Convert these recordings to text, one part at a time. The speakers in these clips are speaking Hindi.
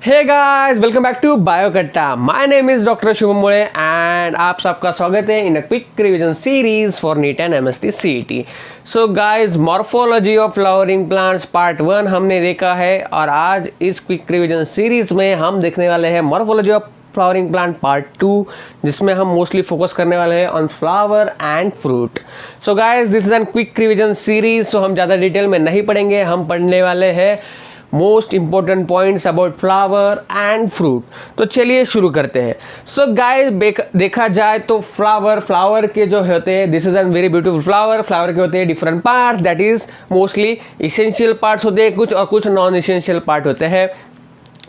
Hey guys, welcome back to Biokatta. My name is doctor Shubham Mode and आप सबका स्वागत है in a quick revision series for NEET and MST CET. So guys, morphology of flowering plants part 1 हमने देखा है और आज इस क्विक रिवीजन सीरीज में हम देखने वाले हैं morphology of flowering plant part 2, जिसमें हम मोस्टली फोकस करने वाले हैं on flower and fruit. So guys, this is an quick revision series. So हम ज़्यादा डिटेल में नहीं पढ़ेंगे, हम पढ़ने वाले हैं most important points about flower and fruit. तो चलिए शुरू करते हैं। सो गाइस, देखा जाए तो फ्लावर के जो होते हैं, this is N very beautiful flower के होते हैं different parts, that is mostly essential parts होते हैं कुछ और कुछ नॉन इसेंशियल पार्ट होते हैं।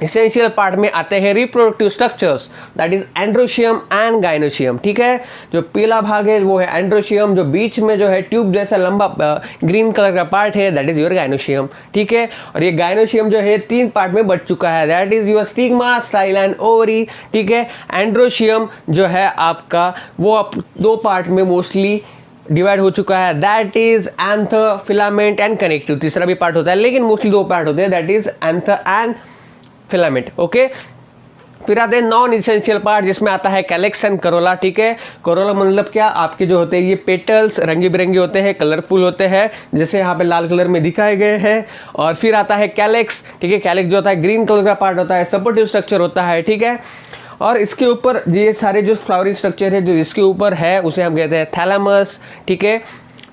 इसेंशियल पार्ट में आते हैं reproductive structures, that is androecium and gynoecium. ठीक है, जो पीला भाग है वो है एंड्रोशियम, जो बीच में जो है ट्यूब जैसा लंबा ग्रीन कलर का पार्ट है दैट इज योर गाइनोशियम। ठीक है, और ये गाइनोशियम जो है 3 पार्ट में बट चुका है, that is your stigma, style and ovary. ठीक है, एंड्रोशियम जो है आपका वो 2 पार्ट में मोस्टली डिवाइड हो चुका है, that is anther, filament and connective. तीसरा भी पार्ट होता है लेकिन मोस्टली 2 पार्ट होते हैं, that is anther and filament. Okay, फिर आते हैं नॉन इसेंशियल पार्ट जिसमें आता है कैलेक्स एंड करोला। ठीक है, करोला मतलब क्या, आपके जो होते हैं ये पेटल्स रंगी बिरंगे होते हैं, कलरफुल होते हैं, जैसे यहाँ पे लाल कलर में दिखाए गए हैं। और फिर आता है कैलेक्स। ठीक है, कैलेक्स जो होता है ग्रीन कलर का पार्ट होता है, सपोर्टिव स्ट्रक्चर होता है। ठीक है, और इसके ऊपर ये सारे जो फ्लावरिंग स्ट्रक्चर है जो इसके ऊपर है उसे हम कहते हैं थैलेमस। ठीक है,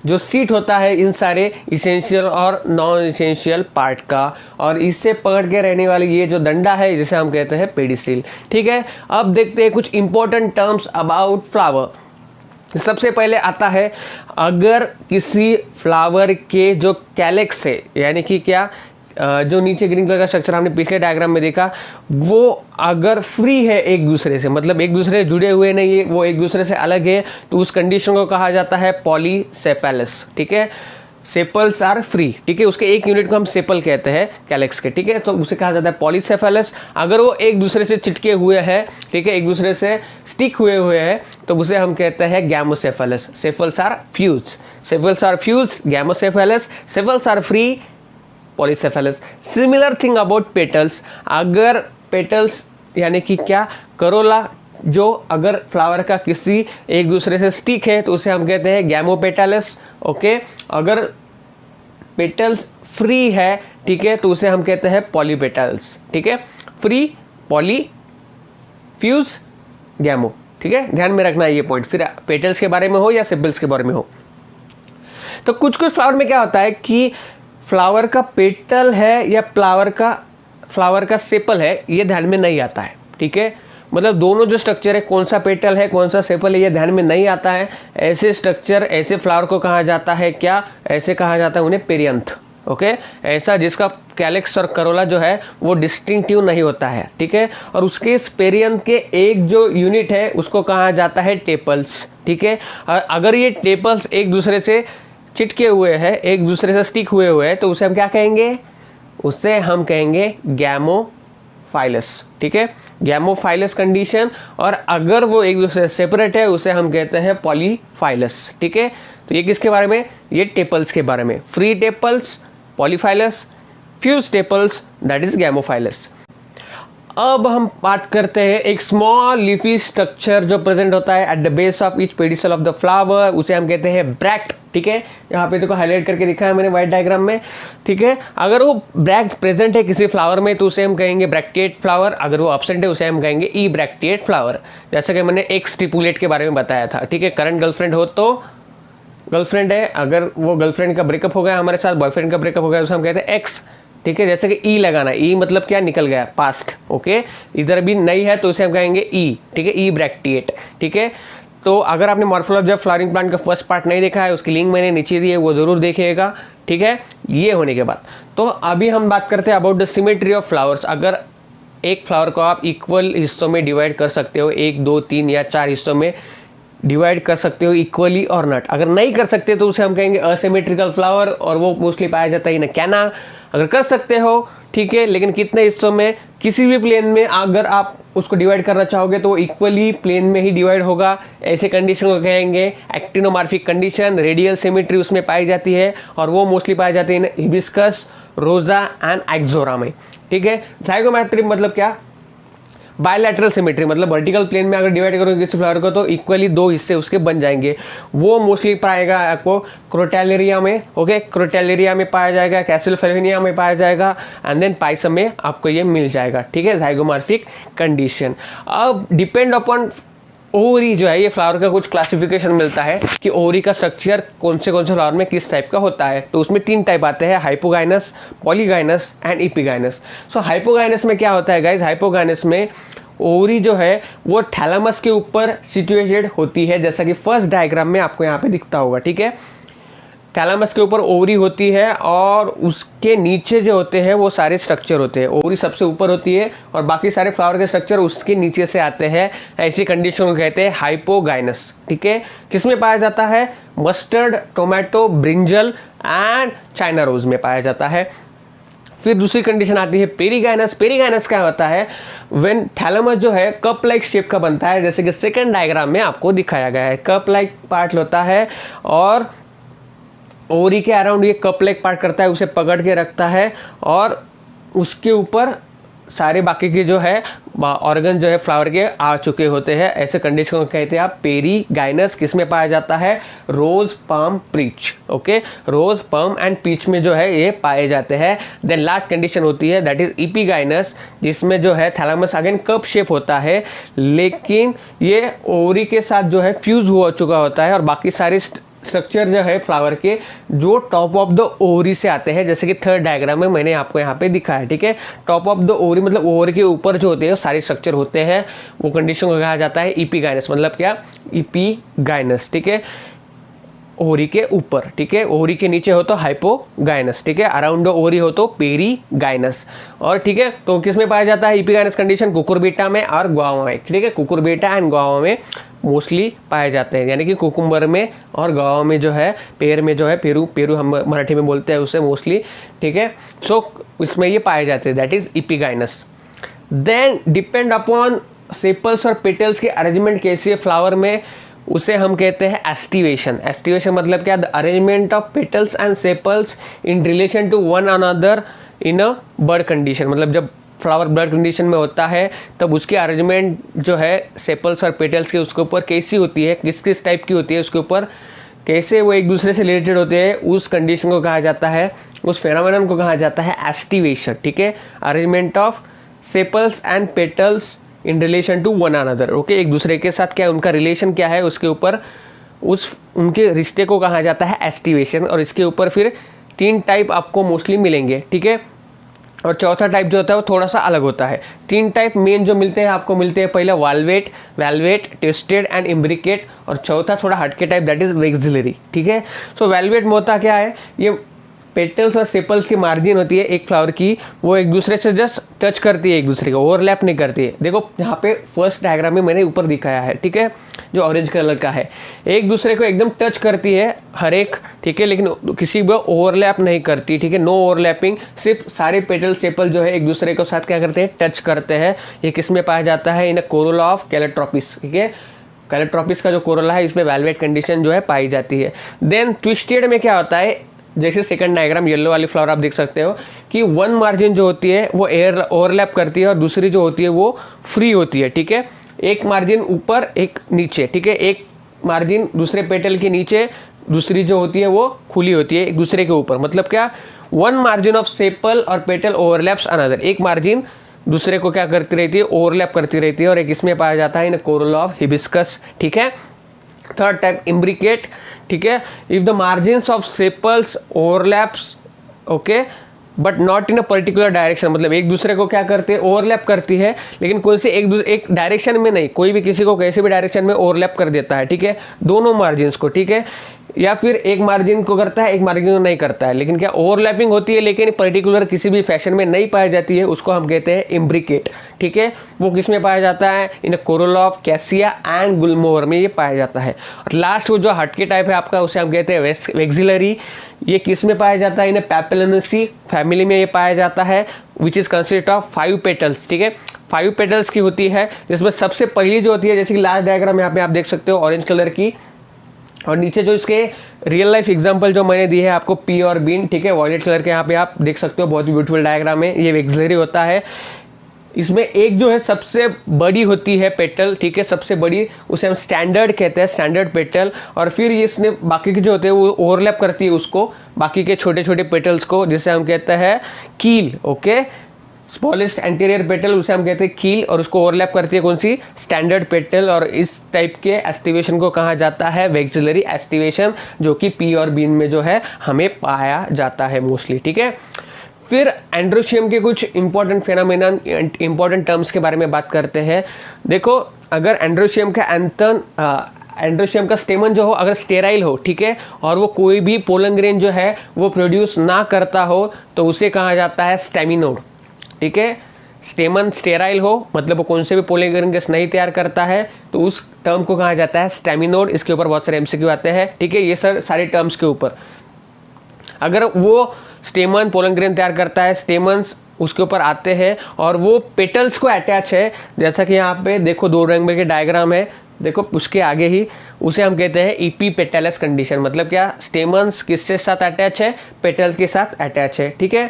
जो सीट होता है इन सारे इसेंशियल और नॉन इसेंशियल पार्ट का, और इससे पकड़ के रहने वाली ये जो डंडा है जिसे हम कहते हैं पेडिसिल। ठीक है, अब देखते हैं कुछ इंपॉर्टेंट टर्म्स अबाउट फ्लावर। सबसे पहले आता है, अगर किसी फ्लावर के जो कैलेक्स है, यानी कि क्या, जो नीचे ग्रीन कलर का स्ट्रक्चर हमने पिछले डायग्राम में देखा, वो अगर फ्री है एक दूसरे से, मतलब एक दूसरे से जुड़े हुए नहीं है, वो एक दूसरे से अलग है, तो उस कंडीशन को कहा जाता है पॉलीसेपेलस। ठीक है, सेपल्स आर फ्री। ठीक है, उसके एक यूनिट को हम सेपल कहते हैं कैलेक्स के। ठीक है, तो उसे कहा जाता है पॉलीसेफेलस। अगर वो एक दूसरे से चिटके हुए हैं, ठीक है, एक दूसरे से स्टिक हुए हैं, तो उसे हम कहते हैं gamosepalous. Sepals are fused, gamosepalous. Sepals are free, polysepalous. Similar thing about petals. अगर पेटल्स यानी कि क्या, करोला जो अगर फ्लावर का किसी एक दूसरे से स्टिक है तो उसे हम कहते हैं गैमोपेटल्स। ओके, अगर पेटल्स फ्री है, ठीक है, तो उसे हम कहते हैं पॉलीपेटल्स। ठीक है, फ्री, पॉली, फ्यूज, गैमो। ठीक है, ध्यान में रखना ये पॉइंट, फिर पेटल्स के बारे में हो या सेपल्स के बारे में हो। तो कुछ फ्लावर में क्या होता है कि फ्लावर का पेटल है या फ्लावर का सेपल है, ये ध्यान में नहीं आता है। ठीक है, मतलब दोनों जो स्ट्रक्चर है, कौन सा पेटल है कौन सा सेपल है, ये ध्यान में नहीं आता है। ऐसे स्ट्रक्चर, ऐसे फ्लावर को कहा जाता है क्या, ऐसे कहा जाता है उन्हें पेरियंथ। ओके, ऐसा जिसका कैलेक्स और करोला जो है वो डिस्टिंक्टिव नहीं होता है। ठीक है, और उसके इस पेरियंथ के एक जो यूनिट है उसको कहा जाता है टेपल्स। ठीक है, अगर ये टेपल्स एक दूसरे से चिटके हुए हैं, एक दूसरे से स्टिक हुए हैं, तो उसे हम क्या कहेंगे, उसे हम कहेंगे गैमोफाइलस। ठीक है, गैमोफाइलस कंडीशन। और अगर वो एक दूसरे से सेपरेट है उसे हम कहते हैं पॉलीफाइलस। ठीक है, तो ये किसके बारे में, ये टेपल्स के बारे में। Free tepals polyphyllous, fused tepals that is gamophyllous. अब हम बात करते हैं एक स्मॉल लीफी स्ट्रक्चर जो प्रेजेंट होता है at the base of each pedicel of the flower, उसे हम कहते हैं ब्रैक्ट। ठीक है, यहाँ पे देखो हाईलाइट करके दिखा है मैंने व्हाइट डायग्राम में। ठीक है, अगर वो ब्रैक्ट प्रेजेंट है किसी फ्लावर में तो उसे हम कहेंगे ब्रैक्टिएट फ्लावर, अगर वो एब्सेंट है उसे हम कहेंगे ई ब्रैक्टिएट फ्लावर। जैसा कि मैंने एक स्टिपुलेट के बारे में बताया था। ठीक है, करंट गर्लफ्रेंड हो तो गर्लफ्रेंड है, अगर वो गर्लफ्रेंड का ब्रेकअप हो गया हमारे साथ, बॉयफ्रेंड का ब्रेकअप हो गया, उसे हम कहते हैं एक्स। ठीक है, जैसे कि ई लगाना, ई मतलब क्या, निकल गया, पास्ट। ओके, इधर भी नहीं है तो उसे हम कहेंगे ई। ठीक है, ई ब्रैक्टिएट। ठीक है, तो अगर आपने मॉर्फोलॉजी ऑफ फ्लावरिंग प्लांट का फर्स्ट पार्ट नहीं देखा है, उसकी लिंक मैंने नीचे दी है, वो जरूर देखिएगा। ठीक है, ये होने के बाद तो अभी हम बात करते हैं about the symmetry of flowers. अगर एक फ्लावर को आप इक्वल हिस्सों में डिवाइड कर सकते हो, 1, 2, 3 या 4 हिस्सों में डिवाइड कर सकते हो इक्वली और नॉट। अगर नहीं कर सकते तो उसे हम कहेंगे असिमेट्रिकल फ्लावर, और वो मोस्टली पाया जाता है इन कैना। अगर कर सकते हो, ठीक है, लेकिन कितने हिस्सों में, किसी भी प्लेन में अगर आप उसको डिवाइड करना चाहोगे तो वो इक्वली प्लेन में ही डिवाइड होगा, ऐसे कंडीशन को कहेंगे एक्टिनोमॉर्फिक कंडीशन। रेडियल सिमेट्री उसमें पाई जाती है और वो मोस्टली पाई जाती है इन हिबिस्कस, रोजा एंड एक्सोरा में। ठीक है। जाइगोमेट्री मतलब क्या, बायलैटरल सिमेट्री, मतलब वर्टिकल प्लेन में अगर डिवाइड करोगे किसी फ्लावर को तो इक्वली दो हिस्से उसके बन जाएंगे। वो मोस्टली पाएगा आपको क्रोटैलेरिया में, ओके, क्रोटैलेरिया में पाया जाएगा, कैसिलोफेरेनिया में पाया जाएगा, एंड देन पाइसम में आपको ये मिल जाएगा, ठीक है, जाइगोमॉर्फिक कंडीशन। अब डिपेंड अपॉन ओवरी जो है, ये फ्लावर का कुछ क्लासिफिकेशन मिलता है कि ओवरी का स्ट्रक्चर कौन से फ्लावर में किस टाइप का होता है। तो उसमें 3 टाइप आते हैं, hypogynous, polygynous and epigynous. So hypogynous में क्या होता है गाइज, हाइपोगाइनस में ओवरी जो है वो थैलेमस के ऊपर सिचुएटेड होती है, जैसा कि फर्स्ट डायग्राम में आपको यहाँ पे दिखता होगा, ठीक है। थैलेमस के ऊपर ओवरी होती है और उसके नीचे जो होते हैं वो सारे स्ट्रक्चर होते हैं। ओवरी सबसे ऊपर होती है और बाकी सारे फ्लावर के स्ट्रक्चर उसके नीचे से आते हैं। ऐसी कंडीशन को कहते हैं हाइपोगाइनस, ठीक है। किसमें पाया जाता है, mustard, tomato, brinjal and China rose में पाया जाता है। फिर दूसरी कंडीशन आती है पेरीगाइनस। पेरीगाइनस क्या होता है, व्हेन थैलेमस जो है कप लाइक शेप का बनता है, जैसे कि सेकंड डायग्राम में आपको दिखाया गया है। कप लाइक पार्ट होता है और ओवरी के अराउंड ये कप लाइक पार्ट करता है, उसे पकड़ के रखता है और उसके ऊपर सारे बाकी के जो है ऑर्गन जो है फ्लावर के आ चुके होते हैं। ऐसे कंडीशन को कहते हैं आप पेरीगाइनस। किसमें पाया जाता है, rose, palm, peach, okay, rose, palm and peach में जो है ये पाए जाते हैं। देन लास्ट कंडीशन होती है दैट इज इपिगाइनस, जिसमें जो है थैलेमस अगेन कप शेप होता है, लेकिन ये ओवरी के साथ जो है फ्यूज हो चुका होता है और बाकी सारे स्ट्रक्चर जो है फ्लावर के जो टॉप ऑफ द ओवरी से आते हैं, जैसे कि थर्ड डायग्राम में मैंने आपको यहाँ पे दिखाया, ठीक है। टॉप ऑफ द ओवरी मतलब ओवरी के ऊपर जो होते हैं सारे स्ट्रक्चर होते हैं, वो कंडीशन को कहा जाता है इपिगाइनस। मतलब क्या, इपिगाइनस, ठीक है, ओवरी के ऊपर, ठीक है। ओवरी के नीचे हो तो हाइपोगाइनस, ठीक है। अराउंड द ओवरी हो तो पेरीगाइनस। और ठीक है, तो किसमें पाया जाता है इपिगाइनस कंडीशन, कुकुरबिटा में और गुआवा में, ठीक है। कुकुरबिटा एंड गुआवा में मोस्टली पाए जाते हैं, यानी कि कुकुम्बर में और गुआवा में जो है, पेड़ में जो है, पेरू हम मराठी में बोलते हैं उसे मोस्टली, ठीक है। सो इसमें ये पाए जाते हैं, that is epigynous. Then depend upon sepals और पेटल्स की अरेंजमेंट कैसी है फ्लावर में, उसे हम कहते हैं एस्टिवेशन। एस्टिवेशन मतलब क्या, the arrangement of petals and sepals in relation to one another in a bud condition. मतलब जब फ्लावर बर्ड कंडीशन में होता है तब उसकी अरेंजमेंट जो है सेपल्स और पेटल्स के उसके ऊपर कैसी होती है, किस किस टाइप की होती है, उसके ऊपर कैसे वो एक दूसरे से रिलेटेड होते हैं, उस कंडीशन को कहा जाता है, उस फेनोमेनन को कहा जाता है एस्टिवेशन, ठीक है। Arrangement of sepals and petals in relation to one another, okay, एक दूसरे के साथ क्या उनका रिलेशन क्या है, उसके ऊपर उस उनके रिश्ते को कहा जाता है एस्टिवेशन। और इसके ऊपर फिर 3 टाइप आपको मोस्टली मिलेंगे, ठीक है। और चौथा टाइप जो होता है वो थोड़ा सा अलग होता है। 3 टाइप मेन जो मिलते हैं आपको मिलते हैं, पहला वेलवेट, ट्विस्टेड एंड इम्ब्रिकेट, और चौथा थोड़ा हटके टाइप दैट इज वेक्सिलरी, ठीक है। सो वेलवेट में होता क्या है, ये पेटल्स और सेपल्स की मार्जिन होती है एक फ्लावर की, वो एक दूसरे से जस्ट टच करती है, एक दूसरे को ओवरलैप नहीं करती है। देखो यहाँ पे फर्स्ट डायग्राम में मैंने ऊपर दिखाया है, ठीक है, जो ऑरेंज कलर का है, एक दूसरे को एकदम टच करती है हर एक, ठीक है, लेकिन किसी भी ओवरलैप नहीं करती, ठीक है, नो ओवरलैपिंग। सिर्फ सारे पेटल सेपल जो है एक दूसरे के साथ क्या करते हैं, टच करते हैं। ये किस में पाया जाता है, इन अ कोरोला ऑफ कैलेट्रोपिस, ठीक है। कैलेट्रोपिस का जो कोरोला है इसमें वेलवेट कंडीशन जो है पाई जाती है। देन ट्विस्टेड में क्या होता है, जैसे सेकंड डायग्राम येलो वाली फ्लावर आप देख सकते हो कि वन मार्जिन जो होती है वो एयर ओवरलैप करती है और दूसरी जो होती है वो फ्री होती है, ठीक है। एक मार्जिन ऊपर एक नीचे, ठीक है, एक मार्जिन दूसरे पेटल के नीचे, दूसरी जो होती है वो खुली होती है एक दूसरे के ऊपर। मतलब क्या, वन मार्जिन ऑफ सेपल और पेटल ओवरलैप्स अनदर, एक मार्जिन दूसरे को क्या करती रहती है, ओवरलैप करती रहती है। और एक इसमें पाया जाता है इन कोरोला ऑफ हिबिस्कस, ठीक है। थर्ड टाइप इम्ब्रिकेट, ठीक है, if the margins of sepals overlaps, okay, but not in a particular direction. मतलब एक दूसरे को क्या करते हैं, ओवरलैप करती है, लेकिन कोई से एक डायरेक्शन में नहीं, कोई भी किसी को कैसे भी डायरेक्शन में ओवरलैप कर देता है, ठीक है, दोनों मार्जिन्स को, ठीक है। या फिर एक मार्जिन को करता है, एक मार्जिन को नहीं करता है, लेकिन क्या ओवरलैपिंग होती है, लेकिन पर्टिकुलर किसी भी फैशन में नहीं पाई जाती है, उसको हम कहते हैं इम्ब्रिकेट, ठीक है। वो किस में पाया जाता है, इन कोरोला ऑफ कैसिया एंड गुलमोहर में ये पाया जाता है। और लास्ट वो जो हटके टाइप है आपका, उसे हम कहते हैं वेक्सिलरी। ये किस में पाया जाता है, इन पैपिलोनेसी फैमिली में ये पाया जाता है, which is consist of 5 petals, ठीक है। 5 पेटल्स की होती है, जिसमें सबसे पहली जो होती है, जैसे कि लास्ट डायग्राम यहाँ पे आप देख सकते हो ऑरेंज कलर की, और नीचे जो इसके रियल लाइफ एग्जांपल जो मैंने दी है आपको, पी और बीन, ठीक है, वॉयलेट कलर के यहाँ पे आप देख सकते हो, बहुत ही ब्यूटीफुल डायग्राम है। ये वेक्सलरी होता है, इसमें एक जो है सबसे बड़ी होती है पेटल, ठीक है, सबसे बड़ी, उसे हम स्टैंडर्ड कहते हैं, स्टैंडर्ड पेटल। और फिर ये इसने बाकी के जो होते हैं वो ओवरलैप करती है उसको, बाकी के छोटे छोटे पेटल्स को, जिसे हम कहते हैं कील। ओके, स्मॉलेस्ट एंटीरियर पेटल उसे हम कहते हैं कील, और उसको ओवरलैप करती है कौन सी, स्टैंडर्ड पेटल। और इस टाइप के एस्टिवेशन को कहा जाता है वेक्सलरी एस्टिवेशन, जो कि पी और बीन में जो है हमें पाया जाता है मोस्टली, ठीक है। फिर एंड्रोशियम के कुछ इंपॉर्टेंट फेनोमेना, इंपॉर्टेंट टर्म्स के बारे में बात करते हैं। देखो, अगर एंड्रोशियम का स्टेमन जो हो अगर स्टेराइल हो, ठीक है, और वो कोई भी पोलन ग्रेन जो है वो प्रोड्यूस ना करता हो, तो उसे कहा जाता है स्टेमिनोड, ठीक है। स्टेमन स्टेराइल हो, मतलब वो कौन से भी पोलन ग्रेन गैस नहीं तैयार करता है, तो उस टर्म को कहा जाता है स्टेमिनोड। इसके ऊपर बहुत सारे एमसीक्यू आते हैं, ठीक है, ये सारे टर्म्स के ऊपर। अगर वो स्टेमन पोलन ग्रेन तैयार करता है, स्टेमन्स उसके ऊपर आते हैं और वो पेटल्स को अटैच है, जैसा कि यहाँ पे देखो 2 रंग में के डायग्राम है, देखो उसके आगे ही, उसे हम कहते हैं ईपी पेटलस कंडीशन। मतलब क्या, स्टेमन्स किसके साथ अटैच है, पेटल्स के साथ अटैच है, ठीक है।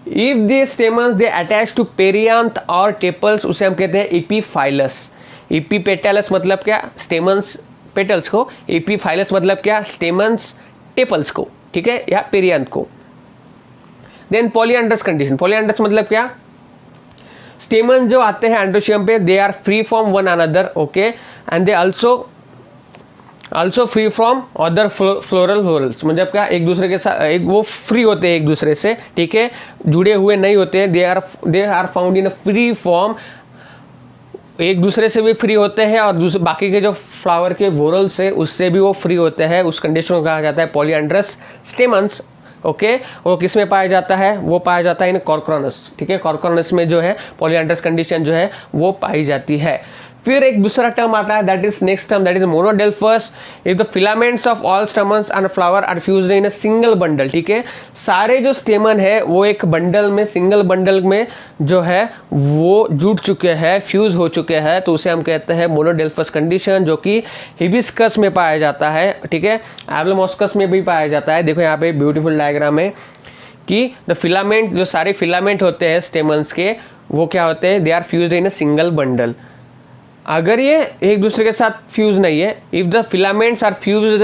If the stamens they attach to perianth और टेपल्स, उसे हम कहते हैं इपीफाइलस। इपीपेटलस मतलब क्या, स्टेमन्स पेटल्स को, इपीफाइलस मतलब क्या, स्टेमन्स टेपल्स को, ठीक है, या पेरियांथ को। देन पॉलीएंड्रस कंडीशन, पॉलीएंड्रस मतलब क्या, स्टेमन जो आते हैं एंड्रोशियम पे, they are free from one another, okay, and they also free from other floral whorls. मतलब क्या, एक दूसरे के साथ वो फ्री होते हैं एक दूसरे से, ठीक है, जुड़े हुए नहीं होते हैं। They are found in a free form, एक दूसरे से भी फ्री होते हैं और दूसरे बाकी के जो फ्लावर के वोरल्स है उससे भी वो फ्री होते हैं। उस कंडीशन को कहा जाता है पॉलीएंड्रस स्टेमन्स, ओके। वो किस में पाया जाता है, वो पाया जाता है इन कॉर्कोनस, ठीक है, कॉर्कोनस में जो है पॉलीएंड्रस कंडीशन जो है वो पाई जाती है। फिर एक दूसरा टर्म आता है, that is next term, that is monadelphous. If the filaments of all stamens and flower are fused in a single bundle, ठीक है, सारे जो स्टेमन है वो एक बंडल में, सिंगल बंडल में जो है वो जुड़ चुके हैं, फ्यूज हो चुके हैं, तो उसे हम कहते हैं मोनोडेल्फस कंडीशन, जो कि हिबिस्कस में पाया जाता है, ठीक है, एब्लोमॉस्कस में भी पाया जाता है। देखो यहाँ पे ब्यूटीफुल डायग्राम है कि द फिलामेंट, जो सारे फिलामेंट होते हैं स्टेमन्स के, वो क्या होते हैं, they are fused in a single bundle. अगर ये एक दूसरे के साथ फ्यूज नहीं है, if the filaments are fused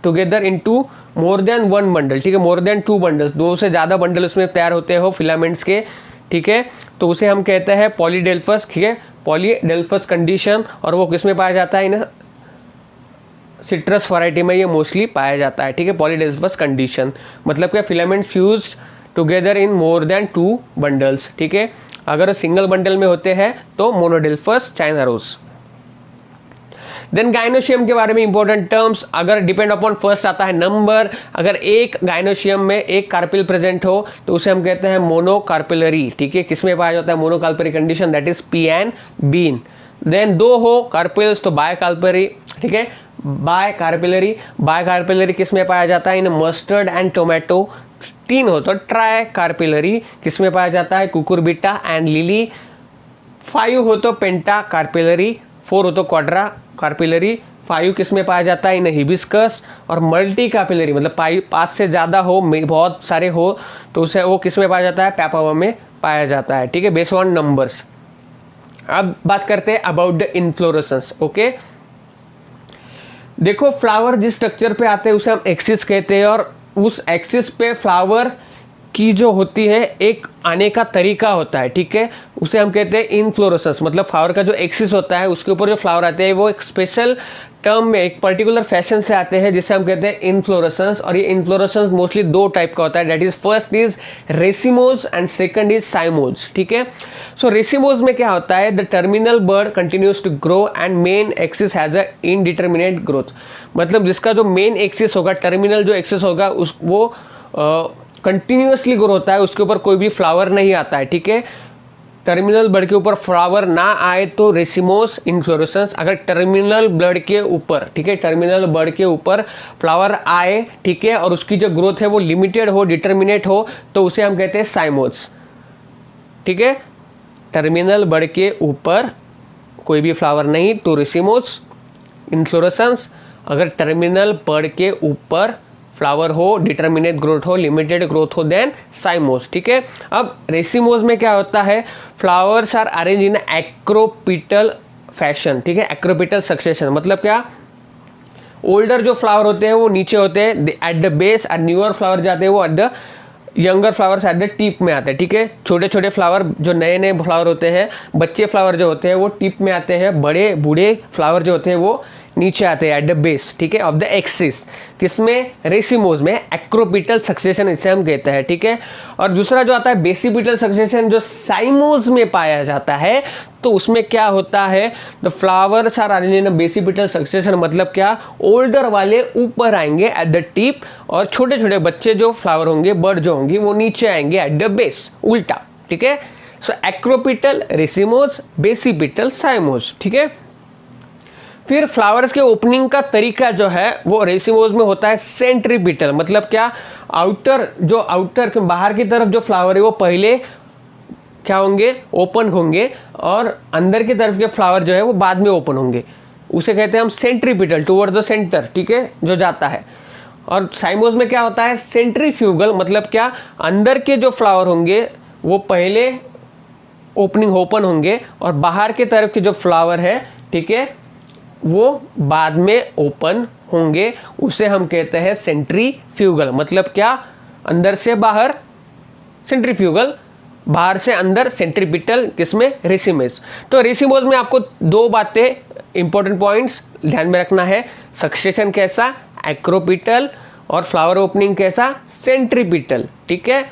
together into more than one bundle, ठीक है, मोर देन 2 बंडल्स, 2 से ज़्यादा बंडल उसमें तैयार होते हो फिलामेंट्स के, ठीक है, तो उसे हम कहते हैं पॉलीडेल्फस, ठीक है, पॉलीडेल्फस कंडीशन। और वो किस में पाया जाता है, इन सिट्रस वैरायटी में ये मोस्टली पाया जाता है, ठीक है, पॉलीडेल्फस कंडीशन। मतलब क्या, filament fuse together in more than 2 bundles, ठीक है। अगर सिंगल बंडल में होते हैं तो monadelphous China rose. Then gynoecium के बारे में इंपॉर्टेंट टर्म्स, अगर डिपेंड अपॉन फर्स्ट आता है नंबर, अगर एक गाइनोशियम में एक कार्पिल प्रेजेंट हो तो उसे हम कहते हैं मोनोकार्पिलरी, ठीक है, किसमें पाया जाता है, monocarpellary condition, that is pea and bean. Then 2 हो कार्पिल्स तो बायकार्पिलरी, ठीक है, बायकार्पिलरी किस में पाया जाता है, इन मस्टर्ड एंड टोमेटो। 3 हो तो ट्राई कार्पिलरी, किसमें पाया जाता है, कुकुरबिटा एंड लिली। 5 हो तो पेंटा कार्पिलरी, 4 हो तो क्वाड्रा कार्पिलरी। 5 किसमें पाया जाता है, इन हिबिस्कस। और मल्टी कार्पिलरी मतलब 5 से ज़्यादा हो, बहुत सारे हो, तो उसे वो किसमें पाया जाता है, पैपावा में पाया जाता है, ठीक है, बेस्ड ऑन नंबर्स। अब बात करते हैं अबाउट द इन्फ्लोरेसेंस, ओके। देखो, फ्लावर जिस स्ट्रक्चर पे आते हैं उसे हम एक्सिस कहते हैं, और उस एक्सिस पे फ्लावर की जो होती है एक आने का तरीका होता है, ठीक है, उसे हम कहते हैं इन्फ्लोरेसेंस। मतलब फ्लावर का जो एक्सिस होता है उसके ऊपर जो फ्लावर आते हैं वो एक स्पेशल टर्म में, एक पर्टिकुलर फैशन से आते हैं, जिसे हम कहते हैं इन्फ्लोरेसेंस। और ये इन्फ्लोरेसेंस मोस्टली 2 टाइप का होता है, that is first is racemose and second is cymose, ठीक है। सो रेसिमोज में क्या होता है, the terminal bud continues to grow and main axis has a indeterminate growth. मतलब जिसका जो मेन एक्सिस होगा, टर्मिनल जो एक्सिस होगा, वो कंटिन्यूअसली ग्रो होता है, उसके ऊपर कोई भी फ्लावर नहीं आता है, ठीक है। टर्मिनल बर्ड के ऊपर फ्लावर ना आए तो रेसिमोस इन्फ्लोरेसेंस। अगर टर्मिनल बर्ड के ऊपर, ठीक है, टर्मिनल बर्ड के ऊपर फ्लावर आए, ठीक है, और उसकी जो ग्रोथ है वो लिमिटेड हो, डिटर्मिनेट हो, तो उसे हम कहते हैं साइमोस, ठीक है। टर्मिनल बर्ड के ऊपर कोई भी फ्लावर नहीं तो रेसिमोस इन्फ्लोरेसेंस। अगर टर्मिनल बर्ड के ऊपर फ्लावर हो, डिटर्मिनेट ग्रोथ हो, लिमिटेड ग्रोथ हो, देन साइमोस। ठीक है, अब रेसिमोस में क्या होता है, flowers are arrange in acropetal fashion. ठीक है, एक्रोपिटल सक्सेशन मतलब क्या, ओल्डर जो फ्लावर होते हैं वो नीचे होते हैं एट द बेस, और न्यूअर फ्लावर जाते हैं वो at the younger flowers at the tip में आते हैं। ठीक है, छोटे छोटे फ्लावर जो नए नए फ्लावर होते हैं, बच्चे फ्लावर जो होते हैं वो टिप में आते हैं, बड़े बूढ़े फ्लावर जो होते हैं वो नीचे आते हैं एट द बेस। ठीक है, ऑफ द एक्सिस, किसमें, रेसिमोस में एक्रोपिटल सक्सेशन इसे हम कहते हैं। ठीक है, और दूसरा जो आता है बेसिपिटल सक्सेशन जो साइमोस में पाया जाता है, तो उसमें क्या होता है, the flowers are arranged in basipetal succession मतलब क्या, ओल्डर वाले ऊपर आएंगे एट द टिप, और छोटे छोटे बच्चे जो फ्लावर होंगे, बर्ड जो होंगी वो नीचे आएंगे एट द बेस, उल्टा। ठीक है, सो एक्रोपिटल रेसिमोस, बेसिपिटल साइमोस। ठीक है, फिर फ्लावर्स के ओपनिंग का तरीका जो है वो रेसिमोस में होता है सेंट्रीपिटल मतलब क्या, आउटर बाहर की तरफ जो फ्लावर है वो पहले क्या होंगे, ओपन होंगे, और अंदर की तरफ के फ्लावर जो है वो बाद में ओपन होंगे, उसे कहते हैं हम सेंट्रीपिटल, टुवर्ड द सेंटर। ठीक है, जो जाता है। और साइमोस में क्या होता है, सेंट्रीफ्यूगल मतलब क्या, अंदर के जो फ्लावर होंगे वो पहले ओपन होंगे, और बाहर के तरफ के जो फ्लावर है, ठीक है, वो बाद में ओपन होंगे, उसे हम कहते हैं सेंट्रीफ्यूगल मतलब क्या, अंदर से बाहर सेंट्रीफ्यूगल, बाहर से अंदर सेंट्रीपिटल, किसमें, रेसिमोस। तो रेसिमोस में आपको दो बातें इंपॉर्टेंट पॉइंट्स ध्यान में रखना है, सक्सेशन कैसा, एक्रोपिटल, और फ्लावर ओपनिंग कैसा, सेंट्रीपिटल। ठीक है,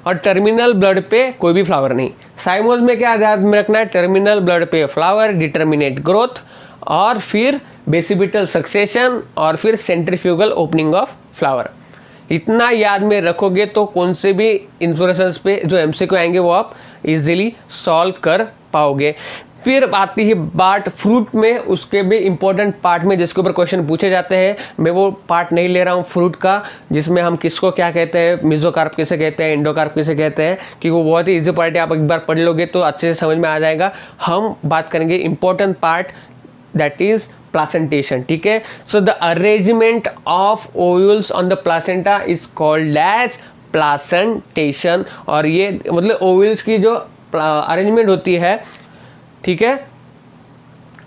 और टर्मिनल ब्लड पे कोई भी फ्लावर नहीं। साइमोस में क्या ध्यान में रखना है, टर्मिनल ब्लड पे फ्लावर, डिटर्मिनेट ग्रोथ, और फिर बेसिपिटल सक्सेशन, और फिर सेंट्रीफ्यूगल ओपनिंग ऑफ फ्लावर। इतना याद में रखोगे तो कौन से भी इन्फ्लोरेसेंस पे जो एमसीक्यू आएंगे वो आप इजीली सॉल्व कर पाओगे। फिर आती है बात फ्रूट में, उसके भी इंपॉर्टेंट पार्ट में जिसके ऊपर क्वेश्चन पूछे जाते हैं। मैं वो पार्ट नहीं ले रहा हूँ फ्रूट का, जिसमें हम किसको क्या कहते हैं, मिजोकार्प किसे कहते हैं, एंडोकार्प किसे कहते हैं, कि वो बहुत ही इजी पार्ट है, आप एक बार पढ़ लोगे तो अच्छे से समझ में आ जाएगा। हम बात करेंगे important part, that is placentation. ठीक है, so the arrangement of ovules on the placenta is called as placentation. और ये मतलब ओव्यूल्स की जो अरेंजमेंट होती है, ठीक है,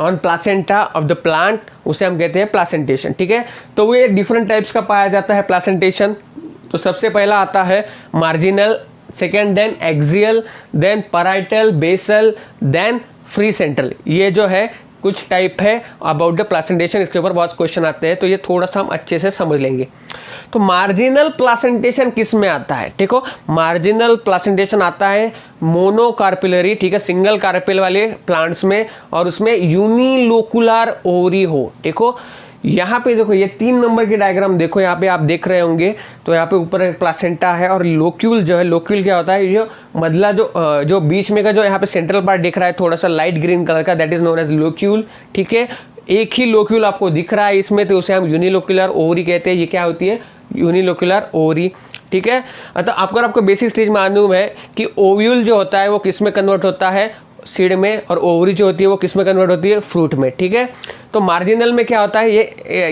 on placenta of the plant, उसे हम कहते हैं प्लासेंटेशन। ठीक है, तो वो ये डिफरेंट टाइप्स का पाया जाता है प्लासेंटेशन। तो सबसे पहला आता है marginal, second then axile, then parietal, basal, then free central. ये जो है कुछ टाइप है अबाउट द प्लासेंटेशन, इसके ऊपर बहुत क्वेश्चन आते हैं, तो ये थोड़ा सा हम अच्छे से समझ लेंगे। तो मार्जिनल प्लासेंटेशन किस में आता है, ठीक हो, मार्जिनल प्लासेंटेशन आता है मोनोकार्पिलरी, ठीक है, सिंगल कार्पेल वाले प्लांट्स में, और उसमें यूनिलोकुलर ओवरी हो। देखो यहाँ पे, देखो ये 3 नंबर की डायग्राम देखो, यहाँ पे आप देख रहे होंगे, तो यहाँ पे ऊपर एक प्लासेंटा है, और लोक्यूल जो है, लोक्यूल क्या होता है, ये मधला जो बीच में का जो यहाँ पे सेंट्रल पार्ट दिख रहा है थोड़ा सा लाइट ग्रीन कलर का, that is known as locule. ठीक है, एक ही लोक्यूल आपको दिख रहा है इसमें, तो उसे हम यूनिलोकुलर ओवरी कहते हैं। ये क्या होती है, यूनिलोकुलर ओवरी। ठीक है, तो आपको बेसिक स्टेज मालूम है कि ओव्यूल जो होता है वो किस में कन्वर्ट होता है, सीड में, और ओवरी जो होती है वो किस में कन्वर्ट होती है, फ्रूट में। ठीक है, तो मार्जिनल में क्या होता है,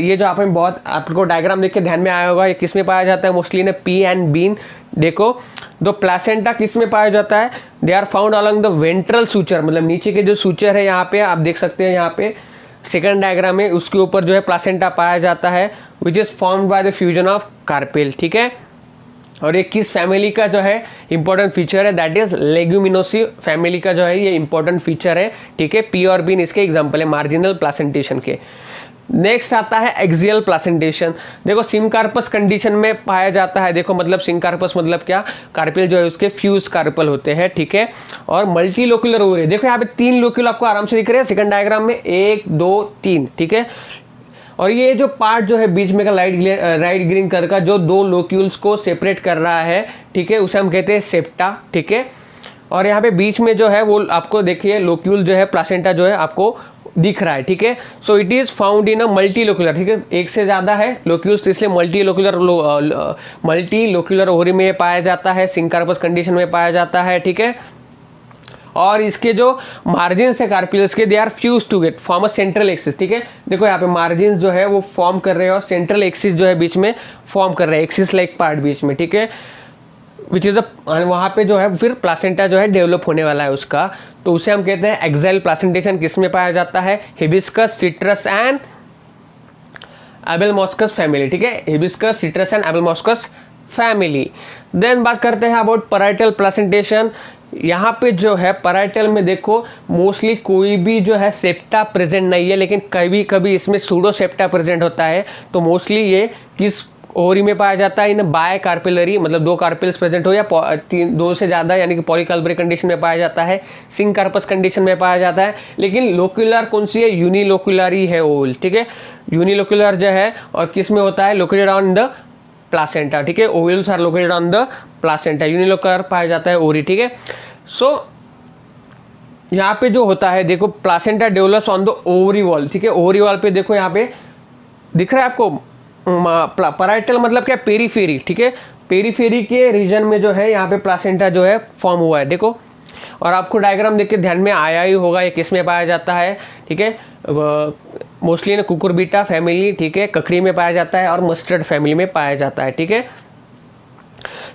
ये जो आपने बहुत आपको डायग्राम देख के ध्यान में आया होगा, ये किस में पाया जाता है, मोस्टली ने पी एंड बीन। देखो दो प्लासेंटा किस में पाया जाता है, they are found along the ventral suture, मतलब नीचे के जो सूचर है, यहाँ पे आप देख सकते हैं, यहाँ पे सेकंड डायग्राम में उसके ऊपर जो है प्लासेंटा पाया जाता है, which is formed by the fusion of carpel. ठीक है, और ये किस फैमिली का जो है इंपॉर्टेंट फीचर है, दैट इज लेग्यूमिनोसी फैमिली का जो है ये इंपॉर्टेंट फीचर है। ठीक है, पी और बीन इसके एग्जांपल है मार्जिनल प्लासेंटेशन के। नेक्स्ट आता है एक्सियल प्लासेंटेशन। देखो सिंकार्पस कंडीशन में पाया जाता है, देखो मतलब सिंकार्पस मतलब क्या, कार्पेल जो है उसके फ्यूज कार्पल होते हैं। ठीक है, और मल्टी लोक्यूलर ओवरी, देखो यहाँ पे 3 लोक्यूल आपको आराम से दिख रहे हैं सेकंड डायग्राम में, 1 2 3। ठीक है, और ये जो पार्ट जो है बीच में का लाइट ग्रीन कलर का जो 2 लोक्यूल्स को सेपरेट कर रहा है, ठीक है, उसे हम कहते हैं सेप्टा। ठीक है, और यहाँ पे बीच में जो है वो आपको देखिए लोक्यूल जो है प्लासेंटा जो है आपको दिख रहा है। ठीक है, so it is found in a multilocular. ठीक है, एक से ज्यादा है लोक्यूल्स, इसलिए मल्टी लोक्यूलर ओवरी में पाया जाता है, सिंकार्पस कंडीशन में पाया जाता है। ठीक है, और इसके जो मार्जिन है कार्पिल्स के, they are fuse together form a central axis. ठीक है, देखो यहाँ पे मार्जिन जो है वो फॉर्म कर रहे हैं और सेंट्रल एक्सिस जो है बीच में फॉर्म कर रहे हैं, एक्सिस लाइक पार्ट बीच में। ठीक है, विच इज वहाँ पे जो है फिर प्लासेंटा जो है डेवलप होने वाला है उसका, तो उसे हम कहते हैं एक्साइल प्लासेंटेशन। किस में पाया जाता है? Hibiscus, citrus and Abelmoschus family. ठीक है, hibiscus, citrus and Abelmoschus family. Then बात करते हैं अबाउट पैराइटल प्लासेंटेशन। यहाँ पे जो है पैराइटल में देखो मोस्टली कोई भी जो है सेप्टा प्रेजेंट नहीं है, लेकिन कभी कभी इसमें सूडो सेप्टा प्रेजेंट होता है। तो मोस्टली ये किस ओवरी में पाया जाता है? इन बाय कार्पिलरी, मतलब दो कार्पिल्स प्रेजेंट हो या दो से ज्यादा, यानी कि पॉलीकार्बोरेट कंडीशन में पाया जाता है, सिंक कार्पस कंडीशन में पाया जाता है। लेकिन लोक्यूलर कौन सी है? यूनिलोक्यूलर ही है ओवल। ठीक है, यूनिलोक्यूलर जो है और किस में होता है? Located on the placenta. ठीक है, ovules are located on the placenta, unilocular पाया जाता है ओवरी। ठीक है, सो यहाँ पे जो होता है देखो placenta develops on the ovary wall. ठीक है, ओवरी वॉल पे देखो यहाँ पे दिख रहा है आपको पैराइटल मतलब क्या? पेरीफेरी। ठीक है, पेरीफेरी के रीजन में जो है यहाँ पे प्लासेंटा जो है फॉर्म हुआ है, देखो। और आपको डायग्राम देख के ध्यान में आया ही होगा ये किस में पाया जाता है। ठीक है, मोस्टली ना कुकुरबिटा फैमिली, ठीक है, ककड़ी में पाया जाता है और मस्टर्ड फैमिली में पाया जाता है। ठीक है,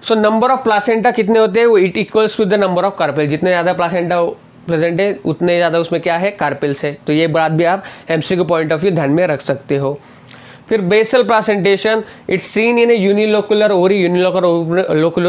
सो नंबर ऑफ प्लासेंटा कितने होते हैं? वो it equals to the number of carpel. जितने ज्यादा प्लासेंटा प्रेजेंट है उतने ज्यादा उसमें क्या है? कार्पेल्स है। तो ये बात भी आप एमसीक्यू पॉइंट ऑफ व्यू ध्यान में रख सकते हो। फिर basal placentation, it's seen in a unilocular ovary. Unilocular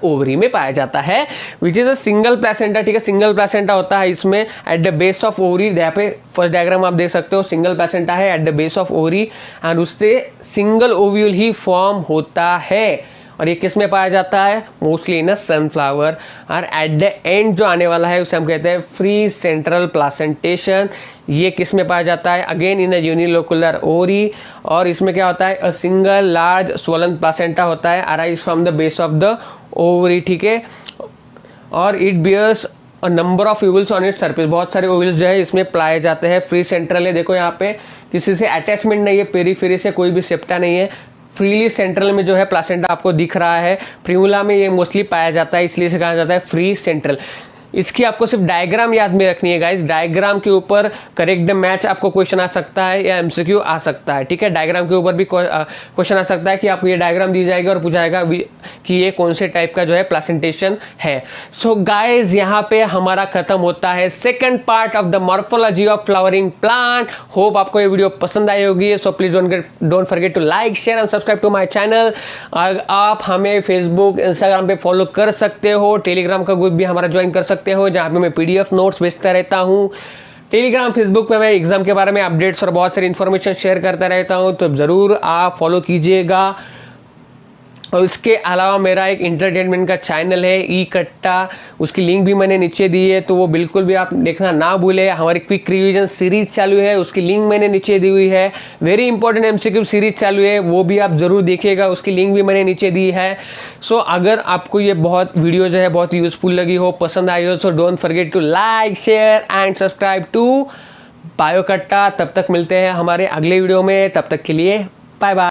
ovary में पाया जाता है, which is a single placenta. ठीक है, सिंगल प्लासेंटा होता है इसमें at the base of ovary. यहाँ पे फर्स्ट डायग्राम आप देख सकते हो, सिंगल प्लासेंटा है at the base of ovary and उससे सिंगल ओव्यूल ही फॉर्म होता है। और ये किस में पाया जाता है? Mostly in sunflower. और एट द एंड जो आने वाला है उसे हम कहते हैं फ्री सेंट्रल प्लासेंटेशन। ये किस में पाया जाता है? Again in a unilocular ovary. और इसमें क्या होता है? A single large swollen placenta होता है arise from the base of the ovary. ठीक है, और it bears a number of ovules on its surface. बहुत सारे ओवल्स जो है इसमें पाए जाते हैं। फ्री सेंट्रल है, देखो यहाँ पे किसी से अटैचमेंट नहीं है, पेरीफेरी से कोई भी सेप्टा नहीं है। फ्रीली सेंट्रल में जो है प्लासेंटा आपको दिख रहा है। प्रिमुला में ये मोस्टली पाया जाता है, इसलिए इसे कहा जाता है फ्री सेंट्रल। इसकी आपको सिर्फ डायग्राम याद में रखनी है गाइस। डायग्राम के ऊपर करेक्ट द मैच आपको क्वेश्चन आ सकता है या एमसीक्यू आ सकता है। ठीक है, डायग्राम के ऊपर भी क्वेश्चन आ सकता है कि आपको ये डायग्राम दी जाएगी और पूछाएगा कि ये कौन से टाइप का जो है प्लासेंटेशन है। सो गाइस यहाँ पे हमारा खत्म होता है second part of the morphology of flowering plant. Hope आपको ये वीडियो पसंद आई होगी। So please don't forget to like, share and subscribe to my channel. आप हमें फेसबुक, इंस्टाग्राम पे फॉलो कर सकते हो। टेलीग्राम का ग्रुप भी हमारा ज्वाइन कर सकते हो, जहां पे मैं पीडीएफ नोट्स भेजता रहता हूं। टेलीग्राम, फेसबुक पे मैं एग्जाम के बारे में अपडेट्स और बहुत सारी इंफॉर्मेशन शेयर करता रहता हूं, तो जरूर आप फॉलो कीजिएगा। और उसके अलावा मेरा एक इंटरटेनमेंट का चैनल है ई कट्टा, उसकी लिंक भी मैंने नीचे दी है, तो वो बिल्कुल भी आप देखना ना भूले। हमारी क्विक रिवीजन सीरीज चालू है, उसकी लिंक मैंने नीचे दी हुई है। वेरी इंपॉर्टेंट एमसीक्यू सीरीज चालू है, वो भी आप जरूर देखिएगा, उसकी लिंक भी मैंने नीचे दी है। सो अगर आपको ये बहुत वीडियो जो है बहुत यूजफुल लगी हो, पसंद आई हो, so don't forget to like, share and subscribe to bio Katta. तब तक मिलते हैं हमारे अगले वीडियो में, तब तक के लिए बाय बाय।